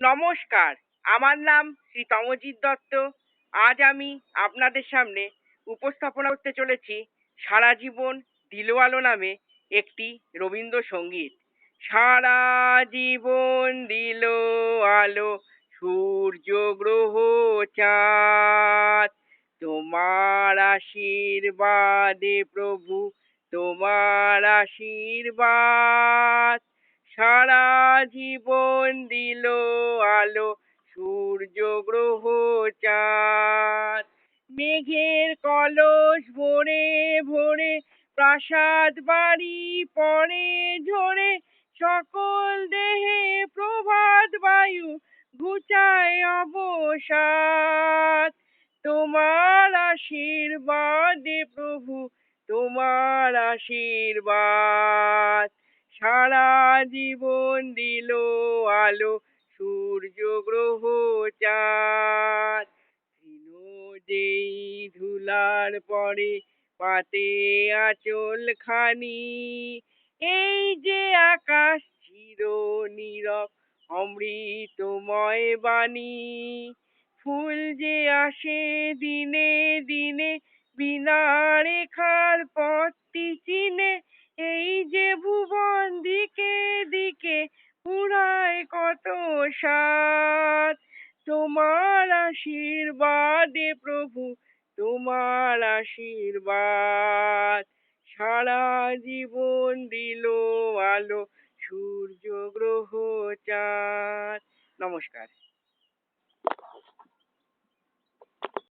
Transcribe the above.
নমস্কার, আমার নাম শ্রী তমজিৎ দত্ত। আজ আমি আপনাদের সামনে উপস্থাপনা করতে চলেছি সারা জীবন দিলো আলো নামে একটি রবীন্দ্রসঙ্গীত। সারা জীবন দিলো আলো, সূর্য গ্রহ চাঁদ, তোমার আশীর্বাদে প্রভু, তোমার আশীর্বাদ। সারা জীবন দিলো আলো, সূর্য গ্রহ চাঁদ। মেঘের কলস ভরে ভরে প্রাসাদ বাড়ি পড়ে ঝরে, সকল দেহে প্রভাত বায়ু ঘুচায় অবসাদ। তোমার আশীর্বাদে প্রভু, তোমার আশীর্বাদ। সারা জীবন দিলো আলো, সূর্য গ্রহ চাঁদ। যেই ধুলার পরে পাতে আঁচল খানি, এই যে আকাশ চির নীরব অমৃতময় বাণী। ফুল যে আসে দিনে দিনে বিনা রেখার পথটি চিনে, এই যে ভুবন দিকে দিকে পুরায় কত সাথ। তোমার আশীর্বাদে প্রভু, তোমার আশীর্বাদ। সারা জীবন দিলো আলো, সূর্য গ্রহ চাঁদ। নমস্কার।